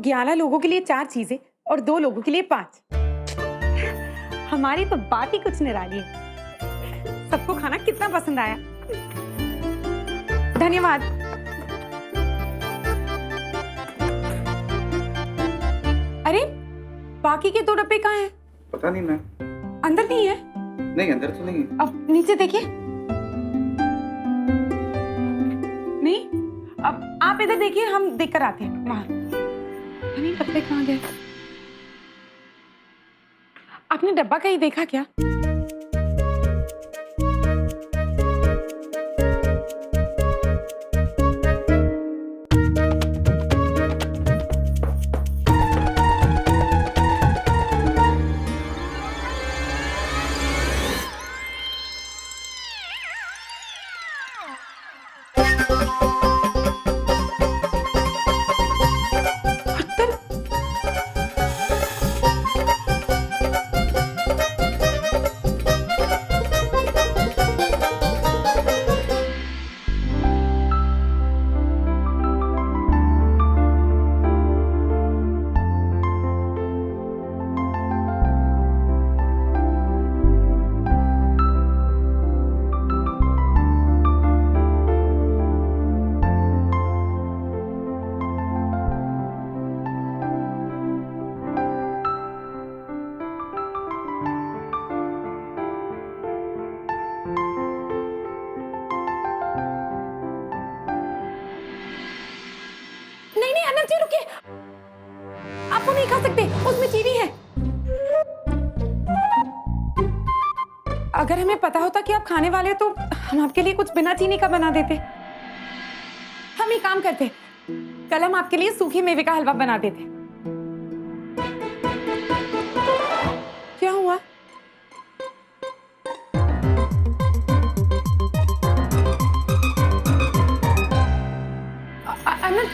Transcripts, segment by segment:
11 लोगों के लिए 4 चीजें और 2 लोगों के लिए 5। हमारी तो बात ही कुछ निराली है। सबको खाना कितना पसंद आया। धन्यवाद। अरे बाकी के 2 डब्बे कहाँ हैं? पता नहीं मैम। अंदर नहीं है? नहीं अंदर तो नहीं है। अब नीचे देखिए। नहीं, अब आप इधर देखिए, हम देख कर आते हैं वहां। नहीं डब्बे कहाँ गए? आपने डब्बा कहीं देखा क्या? जी रुकिए, आपको नहीं खा सकते, उसमें चीनी है। अगर हमें पता होता कि आप खाने वाले हो तो हम आपके लिए कुछ बिना चीनी का बना देते। हम एक काम करते, कल हम आपके लिए सूखी मेवे का हलवा बना देते। क्या हुआ? अनंत,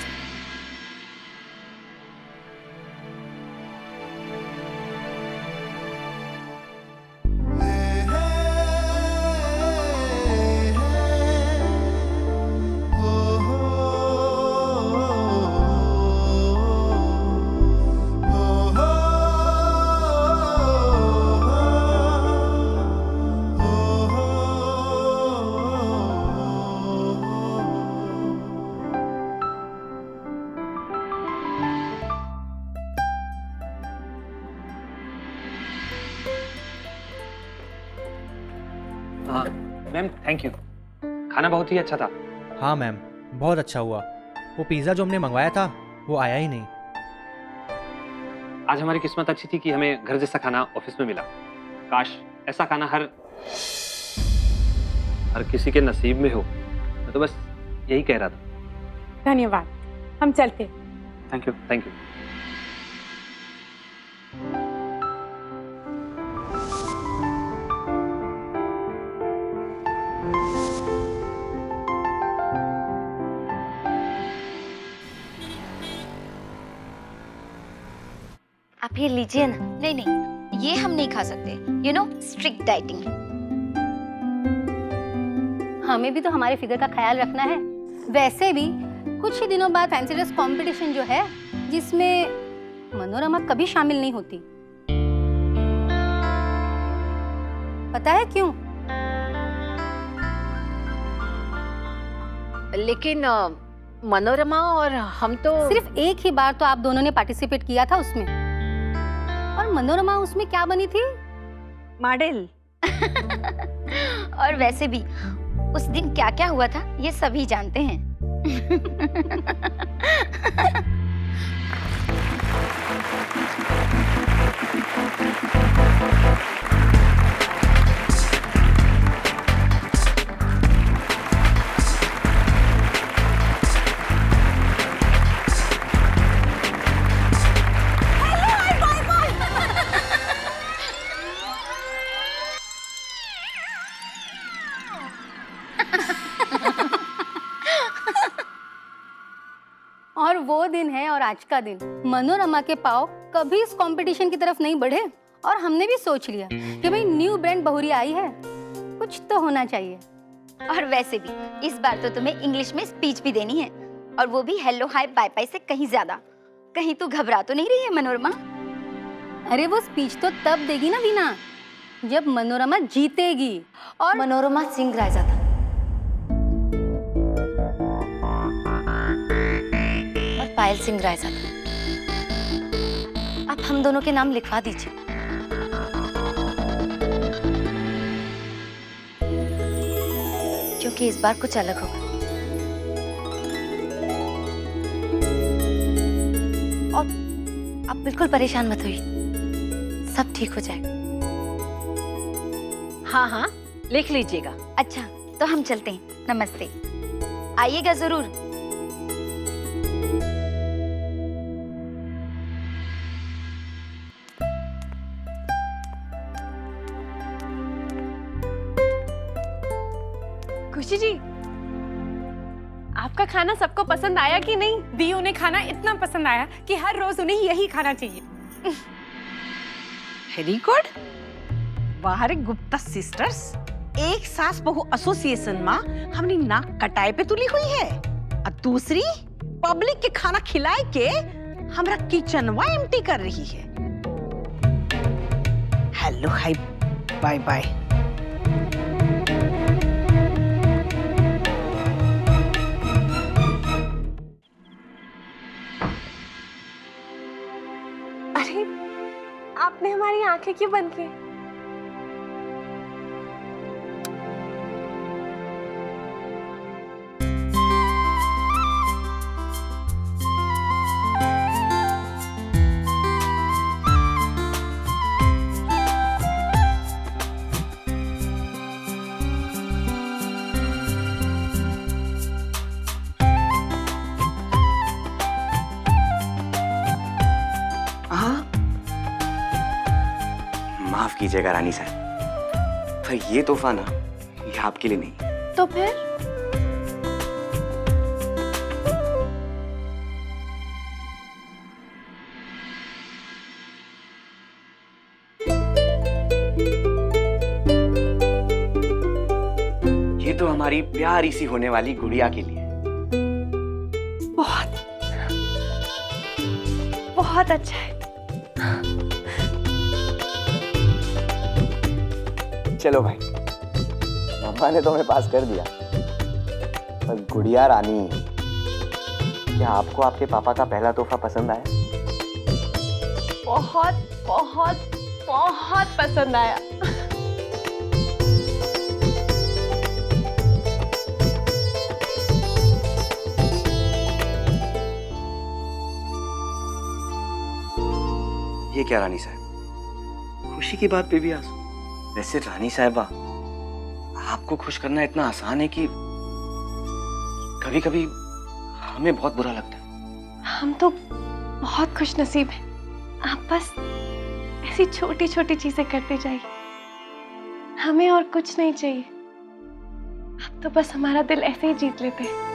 मैम थैंक यू, खाना बहुत ही अच्छा था। हाँ मैम, बहुत अच्छा हुआ। वो पिज़्ज़ा जो हमने मंगवाया था वो आया ही नहीं। आज हमारी किस्मत अच्छी थी कि हमें घर जैसा खाना ऑफिस में मिला। काश ऐसा खाना हर किसी के नसीब में हो। मैं तो बस यही कह रहा था। धन्यवाद, हम चलते। Thank you thank you. आप ये लीजिए ना। नहीं नहीं, ये हम नहीं खा सकते। You know, strict dieting. हमें भी तो हमारे फिगर का ख्याल रखना है। वैसे भी कुछ ही दिनों बाद फैंसी ड्रेस कंपटीशन जो है, जिसमें मनोरमा कभी शामिल नहीं होती। पता है क्यों? लेकिन मनोरमा और हम तो सिर्फ एक ही बार तो आप दोनों ने पार्टिसिपेट किया था उसमें, और मनोरमा उसमें क्या बनी थी? मॉडल। और वैसे भी उस दिन क्या क्या हुआ था ये सभी जानते हैं। और वो दिन है और आज का दिन, मनोरमा के पाँव कभी इस कंपटीशन की तरफ नहीं बढ़े। और हमने भी सोच लिया कि भाई न्यू ब्रांड बहुरी आई है, कुछ तो होना चाहिए। और वैसे भी इस बार तो तुम्हें इंग्लिश में स्पीच भी देनी है, और वो भी हेलो हाय बाय बाय से कहीं ज्यादा। कहीं तू घबरा तो नहीं रही है मनोरमा? अरे वो स्पीच तो तब देगी ना वीना जब मनोरमा जीतेगी। और मनोरमा सिंह रायजादा और पायल सिंह रायजादा, आप हम दोनों के नाम लिखवा दीजिए। क्योंकि इस बार कुछ अलग होगा। और आप बिल्कुल परेशान मत होइए, सब ठीक हो जाएगा। हाँ हाँ, लिख लीजिएगा। अच्छा, तो हम चलते हैं। नमस्ते, आइएगा जरूर। खुशी जी, आपका खाना सबको पसंद आया कि नहीं? दी उन्हें खाना इतना पसंद आया कि हर रोज उन्हें यही खाना चाहिए। Very good. बाहर गुप्ता सिस्टर्स एक सास बहु एसोसिएशन में हमने नाक कटाए पे तुली हुई है और दूसरी पब्लिक के खाना खिलाए के हमरा किचनवा एम्प्टी कर रही है। Hello hi bye bye. अरे, आपने हमारी आंखें क्यों बंद की? माफ कीजिएगा रानी साहब, पर ये तोहफा ना, ये आपके लिए नहीं। तो फिर? ये तो हमारी प्यारी सी होने वाली गुड़िया के लिए। बहुत बहुत अच्छा है। चलो भाई, मम्मा ने तो हमें पास कर दिया, पर गुड़िया रानी, क्या आपको आपके पापा का पहला तोहफा पसंद आया? बहुत बहुत बहुत पसंद आया। ये क्या रानी साहब, खुशी की बात पे भी आंसू? वैसे रानी साहबा, आपको खुश करना इतना आसान है कि कभी कभी हमें बहुत बुरा लगता है। हम तो बहुत खुश नसीब हैं। आप बस ऐसी छोटी छोटी चीजें करते जाइए, हमें और कुछ नहीं चाहिए। आप तो बस हमारा दिल ऐसे ही जीत लेते हैं।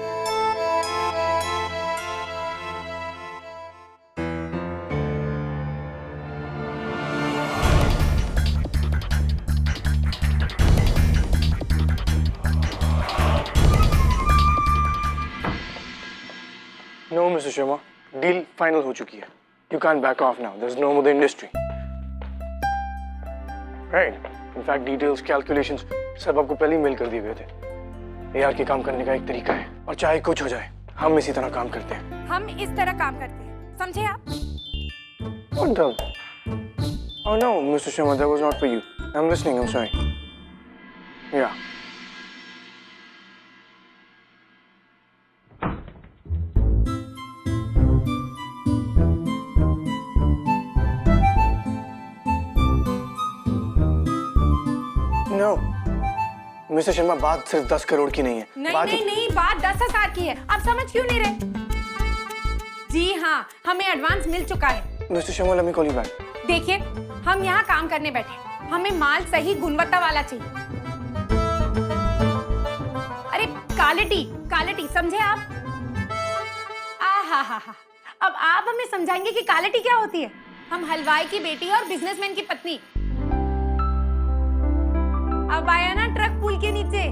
No, Mr. Sharma. Deal final हो चुकी है. You can't back off now. There's no more the industry. Right. In fact, details, calculations सब आपको पहले ही मेल कर दिए गए थे. AR के काम करने का एक तरीका है, और चाहे कुछ हो जाए, हम इसी तरह काम करते हैं. हम इस तरह काम करते हैं, समझे आप? What the? Oh no, Mr. Sharma, that was not for you. I'm listening. I'm sorry. Yeah. No. Mister Sharma, बात सिर्फ 10 करोड़ की नहीं है। नहीं, बात 10,000 की है। आप समझ क्यों नहीं रहे? जी हाँ, हमें एडवांस मिल चुका है। Mister Sharma, let me call you back. देखिए, हम यहाँ काम करने बैठे, हमें माल सही गुणवत्ता वाला चाहिए। अरे क्वालिटी समझे आप? आहा, अब आप हमें समझाएंगे कि क्वालिटी क्या होती है? हम हलवाई की बेटी और बिजनेसमैन की पत्नी। अब आया ना ट्रक पुल के नीचे।